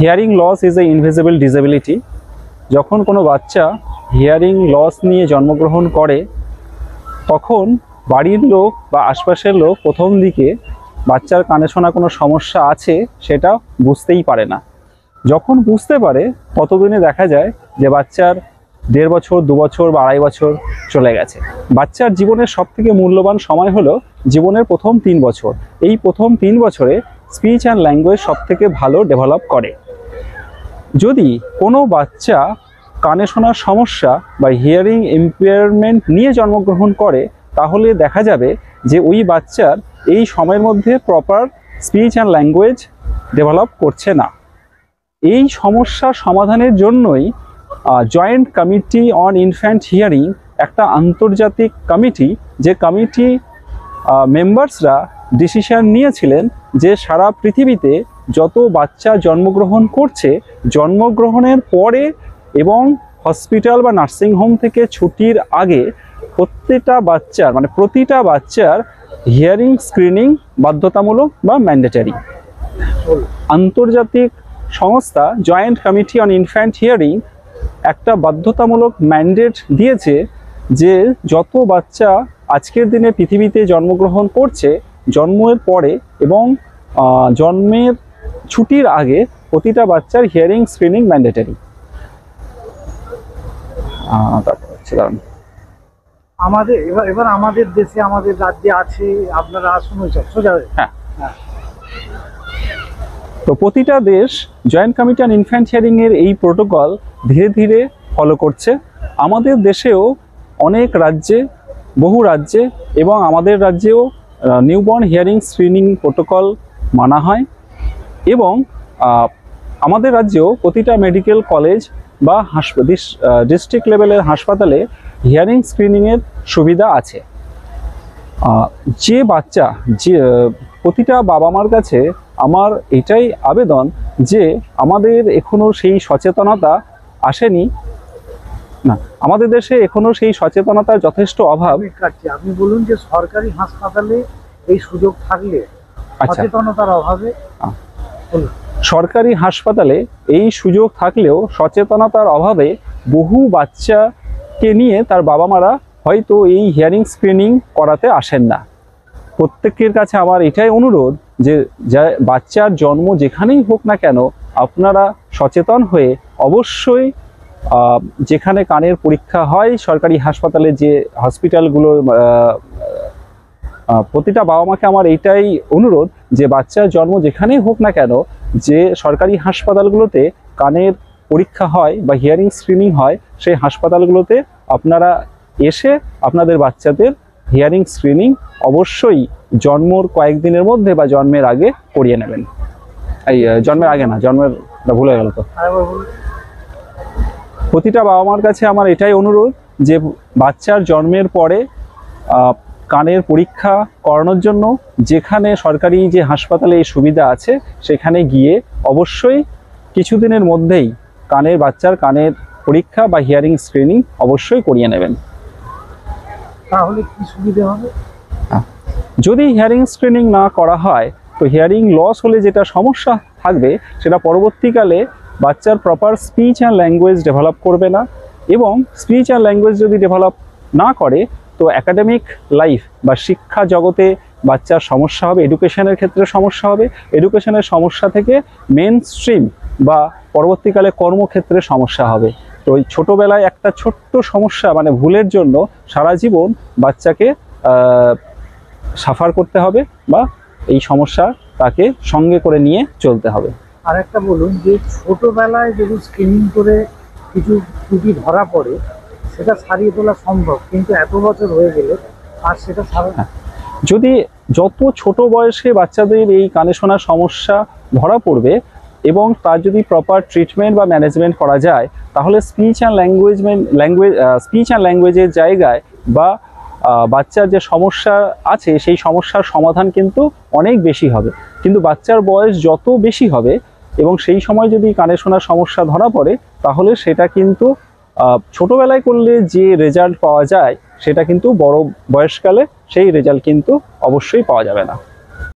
Hearing loss is a invisible disability. যখন কোনো বাচ্চা হিয়ারিং লস নিয়ে জন্মগ্রহণ করে তখন বাড়ির লোক বা আশপাশের লোক প্রথম দিকে বাচ্চার কানে শোনা কোনো সমস্যা আছে সেটা বুঝতেই পারে না। যখন বুঝতে পারে ততদিনে দেখা যায় যে বাচ্চার 1.5 বছর, 2 বছর বা 2.5 বছর চলে গেছে। বাচ্চার জীবনের সবথেকে মূল্যবান সময় হলো জীবনের প্রথম 3 বছর। এই প্রথম 3 বছরে স্পিচ অ্যান্ড ল্যাঙ্গুয়েজ সবথেকে ভালো ডেভেলপ করে। যদি কোনো বাচ্চা কানে শোনার সমস্যা বা হিয়ারিং ইম্পেয়ারমেন্ট নিয়ে জন্মগ্রহণ করে তাহলে দেখা যাবে যে ওই বাচ্চার এই সময়ের মধ্যে proper speech and language develop করছে না। এই সমস্যা সমাধানের জন্যই joint committee on infant hearing একটা আন্তর্জাতিক কমিটি, যে কমিটি মেম্বার্সরা ডিসিশন নিয়েছিলেন যে সারা পৃথিবীতে যত বাচ্চা জন্মগ্রহণ করছে জন্মগ্রহণের পরে এবং হসপিটাল বা নার্সিংহোম থেকে ছুটির আগে প্রতিটা বাচ্চার হিয়ারিং স্ক্রিনিং বাধ্যতামূলক বা ম্যান্ডেটরি। আন্তর্জাতিক সংস্থা joint committee on infant hearing একটা বাধ্যতামূলক ম্যান্ডেট দিয়েছে যে যত বাচ্চা আজকের দিনে পৃথিবীতে জন্মগ্রহণ করছে জন্মের পরে এবং জন্মের ছুটির আগে প্রতিটা বাচ্চার হিয়ারিং স্ক্রিনিং ম্যান্ডেটরি। আমাদের এবার আমাদের দেশে আমাদের রাজ্যে আছে, আপনারা শুনেছেন সোজা। হ্যাঁ, তো প্রতিটা দেশ joint committee on infant hearing এর এই প্রোটোকল ধীরে ধীরে ফলো করছে। আমাদের দেশেও অনেক রাজ্যে, বহু রাজ্যে এবং আমাদের রাজ্যেও নিউবর্ন হিয়ারিং স্ক্রিনিং প্রোটোকল মানা হয় এবং আমাদের রাজ্যেও প্রতিটা মেডিকেল কলেজ বা ডিস্ট্রিক্ট লেভেলের হাসপাতালে হিয়ারিং স্ক্রিনিংয়ের সুবিধা আছে। যে বাচ্চা প্রতিটা বাবা মার কাছে আমার এটাই আবেদন যে আমাদের এখনো সেই সচেতনতা আসেনি, না আমাদের দেশে এখনো সেই সচেতনতার যথেষ্ট অভাব। আপনি বলুন যে সরকারি হাসপাতালে এই সুযোগ থাকলে সচেতনতার অভাবে, সরকারি হাসপাতালে এই সুযোগ থাকলেও সচেতনতার অভাবে বহু বাচ্চাকে নিয়ে তার বাবা মারা হয়তো এই হিয়ারিং স্ক্রিনিং করাতে আসেন না। প্রত্যেকের কাছে আমার এটাই অনুরোধ যে বাচ্চার জন্ম যেখানেই হোক না কেন আপনারা সচেতন হয়ে অবশ্যই যেখানে কানের পরীক্ষা হয় সরকারি হাসপাতালে, যে হসপিটালগুলো, প্রতিটা বাবা মাকে আমার এইটাই অনুরোধ যে বাচ্চার জন্ম যেখানেই হোক না কেন যে সরকারি হাসপাতালগুলোতে কানের পরীক্ষা হয় বা হিয়ারিং স্ক্রিনিং হয় সেই হাসপাতালগুলোতে আপনারা এসে আপনাদের বাচ্চাদের হিয়ারিং স্ক্রিনিং অবশ্যই জন্মর কয়েকদিনের মধ্যে বা জন্মের আগে করিয়ে নেবেন। এই জন্মের আগে না, জন্মের ভুলে গেল তো। প্রতিটা বাবা মার কাছে আমার এটাই অনুরোধ যে বাচ্চার জন্মের পরে কানের পরীক্ষা করানোর জন্য যেখানে সরকারি যে হাসপাতালে এই সুবিধা আছে সেখানে গিয়ে অবশ্যই কিছুদিনের মধ্যেই বাচ্চার কানের পরীক্ষা বা হিয়ারিং স্ক্রিনিং অবশ্যই করিয়ে নেবেন। তাহলে কি সুবিধা হবে? যদি হিয়ারিং স্ক্রিনিং না করা হয় তো হিয়ারিং লস হলে যেটা সমস্যা থাকবে সেটা পরবর্তীকালে বাচ্চার proper speech and language develop করবে না, এবং স্পিচ অ্যান্ড ল্যাঙ্গুয়েজ যদি ডেভেলপ না করে তো একাডেমিক লাইফ বা শিক্ষা জগতে বাচ্চার সমস্যা হবে, এডুকেশনের ক্ষেত্রে সমস্যা হবে, এডুকেশনের সমস্যা থেকে মেন স্ট্রিম বা পরবর্তীকালে কর্মক্ষেত্রে সমস্যা হবে। তো ওই ছোটোবেলায় একটা ছোট্ট সমস্যা ভুলের জন্য সারা জীবন বাচ্চাকে সাফার করতে হবে বা এই সমস্যা তাকে সঙ্গে করে নিয়ে চলতে হবে। আর একটা বলুন যে ছোটবেলায় যদি স্ক্রিনিং করে কিছু ত্রুটি ধরা পড়ে সেটা সারিয়ে তোলা সম্ভব, কিন্তু এত বছর হয়ে গেলে আর সেটা যদি যত ছোট বয়সে বাচ্চাদের এই কানে শোনার সমস্যা ধরা পড়বে এবং তার যদি প্রপার ট্রিটমেন্ট বা ম্যানেজমেন্ট করা যায় তাহলে স্পিচ অ্যান্ড ল্যাঙ্গুয়েজের জায়গায় বা বাচ্চার যে সমস্যা আছে সেই সমস্যার সমাধান কিন্তু অনেক বেশি হবে। কিন্তু বাচ্চার বয়স যত বেশি হবে এবং সেই সময় যদি কানে শোনার সমস্যা ধরা পড়ে তাহলে সেটা কিন্তু ছোটবেলায় করলে যে রেজাল্ট পাওয়া যায় সেটা কিন্তু বড় বয়সকালে সেই রেজাল্ট কিন্তু অবশ্যই পাওয়া যাবে না।